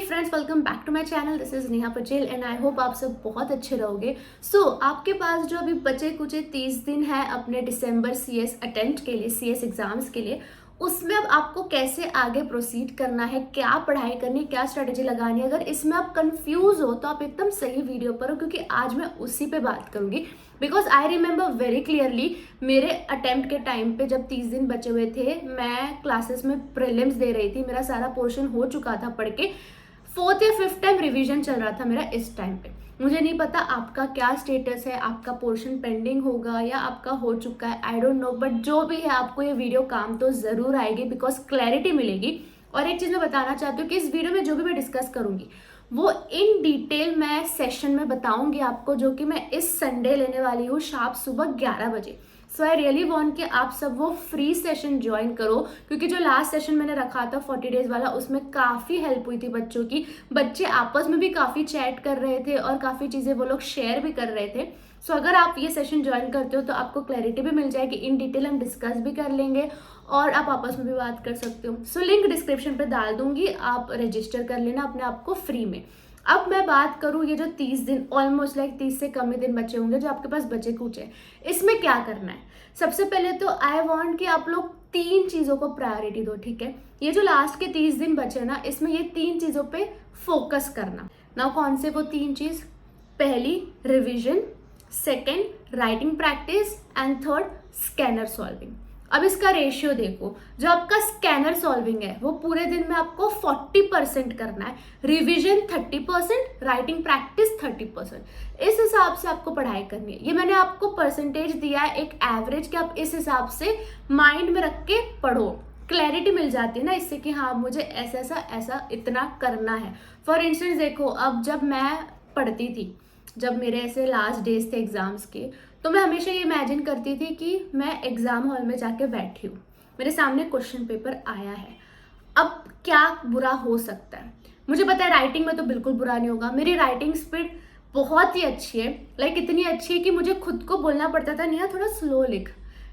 Friends, welcome back to my channel. This is Neha Patel and I hope आप सब बहुत अच्छे रहोगे। आपके पास जो अभी बचे कुछ 30 दिन है अपने दिसंबर सीएस अटेम्प्ट के लिए, सीएस एग्जाम्स के लिए, उसमें अब आपको कैसे आगे प्रोसीड करना है, क्या पढ़ाई करनी है, क्या स्ट्रेटेजी लगानी है। अगर इसमें आप कंफ्यूज हो तो आप एकदम सही वीडियो पर हो, क्योंकि आज मैं उसी पे बात करूंगी। Because I remember very clearly मेरे अटेम्प्ट के टाइम पे जब 30 दिन बचे हुए थे, मैं क्लासेस में प्रीलिम्स दे रही थी, मेरा सारा पोर्शन हो चुका था पढ़ के, 4th या 5th टाइम रिवीजन चल रहा था मेरा इस टाइम पे। मुझे नहीं पता आपका क्या स्टेटस है, आपका पोर्शन पेंडिंग होगा या आपका हो चुका है, आई डोंट नो, बट जो भी है आपको ये वीडियो काम तो ज़रूर आएगी, बिकॉज क्लैरिटी मिलेगी। और एक चीज़ मैं बताना चाहती हूँ कि इस वीडियो में जो भी मैं डिस्कस करूँगी वो इन डिटेल मैं सेशन में बताऊँगी आपको, जो कि मैं इस संडे लेने वाली हूँ शार्प सुबह 11 बजे। सो आई रियली वॉन्ट कि आप सब वो फ्री सेशन ज्वाइन करो, क्योंकि जो लास्ट सेशन मैंने रखा था 40 डेज वाला, उसमें काफ़ी हेल्प हुई थी बच्चों की। बच्चे आपस में भी काफ़ी चैट कर रहे थे और काफ़ी चीज़ें वो लोग शेयर भी कर रहे थे। सो अगर आप ये सेशन ज्वाइन करते हो तो आपको क्लैरिटी भी मिल जाएगी, इन डिटेल हम डिस्कस भी कर लेंगे और आप आपस में भी बात कर सकते हो। सो लिंक डिस्क्रिप्शन पे डाल दूंगी, आप रजिस्टर कर लेना अपने आप को फ्री में। अब मैं बात करूँ, ये जो 30 दिन, ऑलमोस्ट लाइक 30 से कम ही दिन बचे होंगे जो आपके पास बचे कुछ है, इसमें क्या करना है। सबसे पहले तो आई वांट कि आप लोग 3 चीज़ों को प्रायोरिटी दो, ठीक है। ये जो लास्ट के 30 दिन बचे ना, इसमें ये 3 चीज़ों पे फोकस करना ना। कौन से वो 3 चीज़? पहली revision, second writing practice and third scanner solving. अब इसका रेशियो देखो, जो आपका स्कैनर सॉल्विंग है वो पूरे दिन में आपको 40% करना है, रिवीजन 30%, राइटिंग प्रैक्टिस 30%। इस हिसाब से आपको पढ़ाई करनी है। ये मैंने आपको परसेंटेज दिया है एक एवरेज, कि आप इस हिसाब से माइंड में रख के पढ़ो, क्लैरिटी मिल जाती है ना इससे कि हाँ मुझे ऐसा ऐसा इतना करना है। फॉर इंस्टेंस देखो, अब जब मैं पढ़ती थी, जब मेरे ऐसे लास्ट डेज थे एग्जाम्स के, तो मैं हमेशा ये इमेजिन करती थी कि मैं एग्जाम हॉल में जाके बैठी हूँ, मेरे सामने क्वेश्चन पेपर आया है, अब क्या बुरा हो सकता है। मुझे पता है राइटिंग में तो बिल्कुल बुरा नहीं होगा, मेरी राइटिंग स्पीड बहुत ही अच्छी है, लाइक इतनी अच्छी है कि मुझे खुद को बोलना पड़ता था, नहीं थोड़ा स्लो लिख,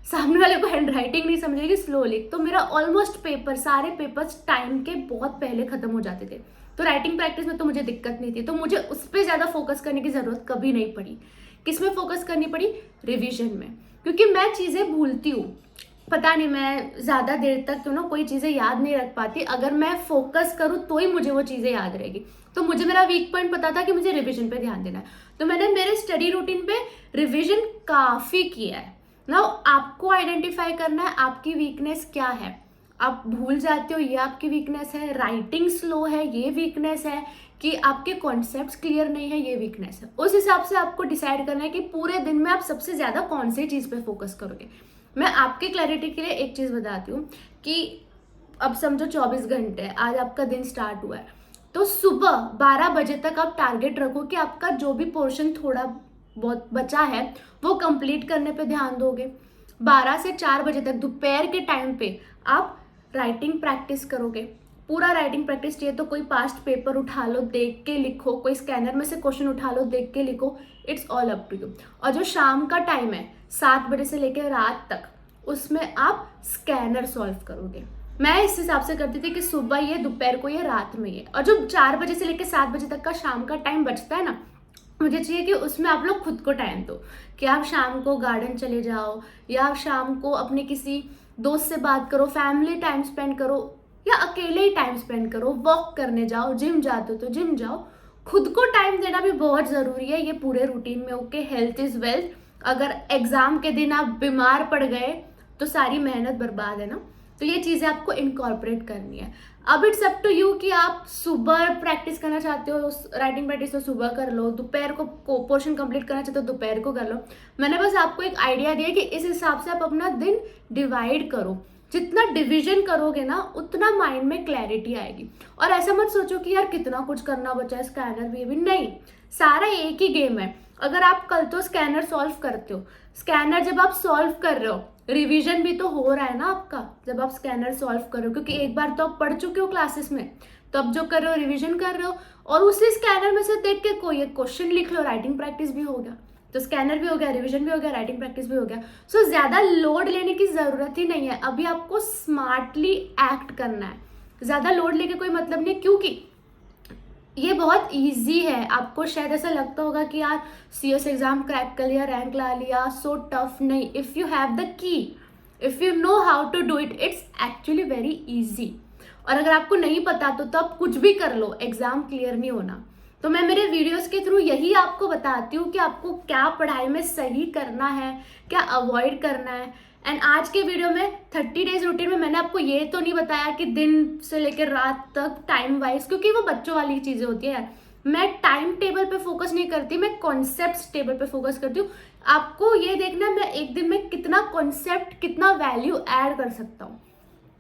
सामने वाले को हैंड राइटिंग नहीं समझेगी, स्लो लिख। तो मेरा ऑलमोस्ट पेपर, सारे पेपर्स टाइम के बहुत पहले खत्म हो जाते थे। तो राइटिंग प्रैक्टिस में तो मुझे दिक्कत नहीं थी, तो मुझे उस पर ज़्यादा फोकस करने की ज़रूरत कभी नहीं पड़ी। किस में फोकस करनी पड़ी? रिवीजन में, क्योंकि मैं चीज़ें भूलती हूँ, पता नहीं मैं ज़्यादा देर तक तो ना कोई चीज़ें याद नहीं रख पाती। अगर मैं फोकस करूँ तो ही मुझे वो चीज़ें याद रहेगी। तो मुझे मेरा वीक पॉइंट पता था कि मुझे रिवीजन पे ध्यान देना है, तो मैंने मेरे स्टडी रूटीन पे रिवीजन काफ़ी किया है। नाउ आपको आइडेंटिफाई करना है आपकी वीकनेस क्या है। आप भूल जाते हो, ये आपकी वीकनेस है, राइटिंग स्लो है ये वीकनेस है, कि आपके कॉन्सेप्ट्स क्लियर नहीं है ये वीकनेस है। उस हिसाब से आपको डिसाइड करना है कि पूरे दिन में आप सबसे ज़्यादा कौन सी चीज़ पे फोकस करोगे। मैं आपके क्लैरिटी के लिए एक चीज़ बताती हूँ कि अब समझो 24 घंटे आज आपका दिन स्टार्ट हुआ है, तो सुबह 12 बजे तक आप टारगेट रखो कि आपका जो भी पोर्शन थोड़ा बहुत बचा है वो कंप्लीट करने पे ध्यान दोगे। 12 से 4 बजे तक दोपहर के टाइम पे आप राइटिंग प्रैक्टिस करोगे। पूरा राइटिंग प्रैक्टिस चाहिए तो कोई पास्ट पेपर उठा लो, देख के लिखो, कोई स्कैनर में से क्वेश्चन उठा लो, देख के लिखो, it's all up to you. और जो शाम का टाइम है 7 बजे से लेकर रात तक, उसमें आप स्कैनर सॉल्व करोगे। मैं इस हिसाब से करती थी कि सुबह ये, दोपहर को ये, रात में ये। और जो 4 बजे से लेकर 7 बजे तक का शाम का टाइम बचता है ना, मुझे चाहिए कि उसमें आप लोग खुद को टाइम दो, कि आप शाम को गार्डन चले जाओ, या आप शाम को अपने किसी दोस्त से बात करो, फैमिली टाइम स्पेंड करो, या अकेले ही टाइम स्पेंड करो, वॉक करने जाओ, जिम जाते हो तो जिम जाओ। खुद को टाइम देना भी बहुत ज़रूरी है ये पूरे रूटीन में। Okay, health is wealth. अगर एग्ज़ाम के दिन आप बीमार पड़ गए तो सारी मेहनत बर्बाद है ना। तो ये चीज़ें आपको इनकॉर्पोरेट करनी है। अब इट्स अप टू यू कि आप सुबह प्रैक्टिस करना चाहते हो, राइटिंग प्रैक्टिस तो सुबह कर लो, दोपहर को पोर्शन कंप्लीट करना चाहते हो दोपहर को कर लो। मैंने बस आपको एक आइडिया दिया कि इस हिसाब से आप अपना दिन डिवाइड करो। जितना डिवीजन करोगे ना उतना माइंड में क्लैरिटी आएगी। और ऐसा मत सोचो कि यार कितना कुछ करना बचा है, स्कैनर भी नहीं, सारा एक ही गेम है। अगर आप कल तो स्कैनर सॉल्व करते हो, स्कैनर जब आप सॉल्व कर रहे हो, रिवीजन भी तो हो रहा है ना आपका जब आप स्कैनर सॉल्व कर रहे हो, क्योंकि एक बार तो आप पढ़ चुके हो क्लासेस में, तो अब जो कर रहे हो रिवीजन कर रहे हो, और उसी स्कैनर में से देख के कोई एक क्वेश्चन लिख लो, राइटिंग प्रैक्टिस भी हो गया। तो स्कैनर भी हो गया, रिवीजन भी हो गया, राइटिंग प्रैक्टिस भी हो गया। सो ज़्यादा लोड लेने की ज़रूरत ही नहीं है। अभी आपको स्मार्टली एक्ट करना है, ज़्यादा लोड लेके कोई मतलब नहीं, क्योंकि ये बहुत इजी है। आपको शायद ऐसा लगता होगा कि यार सीएस एग्जाम क्रैक कर लिया, रैंक ला लिया, सो टफ। नहीं, if you have the key, if you know how to do it, it's actually very easy. और अगर आपको नहीं पता तो आप कुछ भी कर लो, एग्जाम क्लियर नहीं होना। तो मैं मेरे वीडियोस के थ्रू यही आपको बताती हूँ कि आपको क्या पढ़ाई में सही करना है, क्या अवॉइड करना है। एंड आज के वीडियो में 30 डेज रूटीन में मैंने आपको ये तो नहीं बताया कि दिन से लेकर रात तक टाइम वाइज, क्योंकि वो बच्चों वाली चीज़ें होती है यार। मैं टाइम टेबल पे फोकस नहीं करती, मैं कॉन्सेप्ट टेबल पे फोकस करती हूँ। आपको ये देखना है मैं एक दिन में कितना कॉन्सेप्ट, कितना वैल्यू ऐड कर सकता हूँ।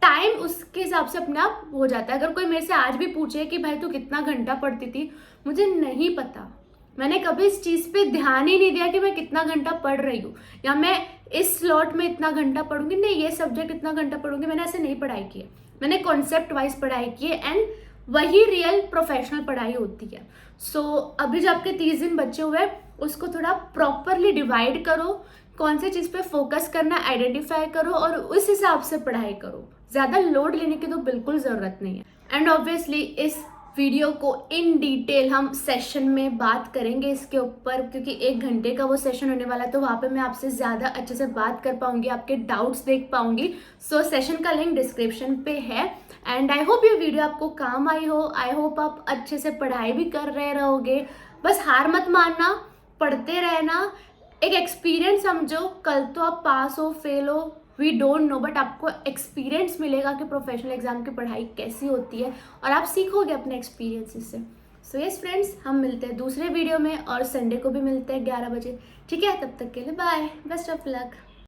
टाइम उसके हिसाब से अपने आप हो जाता है। अगर कोई मेरे से आज भी पूछे कि भाई तू कितना घंटा पढ़ती थी, मुझे नहीं पता। मैंने कभी इस चीज़ पे ध्यान ही नहीं दिया कि मैं कितना घंटा पढ़ रही हूँ, या मैं इस स्लॉट में इतना घंटा पढ़ूंगी, नहीं ये सब्जेक्ट इतना घंटा पढ़ूंगी। मैंने ऐसे नहीं पढ़ाई की है, मैंने कॉन्सेप्ट वाइज पढ़ाई की है। एंड वही रियल प्रोफेशनल पढ़ाई होती है। सो अभी जो आपके 30 दिन बचे हुए हैं, उसको थोड़ा प्रॉपरली डिवाइड करो, कौन सी चीज़ पे फोकस करना आइडेंटिफाई करो और उस हिसाब से पढ़ाई करो। ज़्यादा लोड लेने की तो बिल्कुल ज़रूरत नहीं है। एंड ऑब्वियसली इस वीडियो को इन डिटेल हम सेशन में बात करेंगे इसके ऊपर, क्योंकि 1 घंटे का वो सेशन होने वाला है, तो वहाँ पे मैं आपसे ज़्यादा अच्छे से बात कर पाऊंगी, आपके डाउट्स देख पाऊंगी। सो सेशन का लिंक डिस्क्रिप्शन पे है। एंड आई होप ये वीडियो आपको काम आई हो। आई होप आप अच्छे से पढ़ाई भी कर रहे रहोगे। बस हार मत मानना, पढ़ते रहना, एक एक्सपीरियंस समझो। कल तो आप पास हो फेल हो, वी डोंट नो, बट आपको एक्सपीरियंस मिलेगा कि प्रोफेशनल एग्जाम की पढ़ाई कैसी होती है, और आप सीखोगे अपने एक्सपीरियंस से। सो यस फ्रेंड्स, हम मिलते हैं दूसरे वीडियो में, और संडे को भी मिलते हैं 11 बजे। ठीक है, तब तक के लिए बाय, बेस्ट ऑफ लक।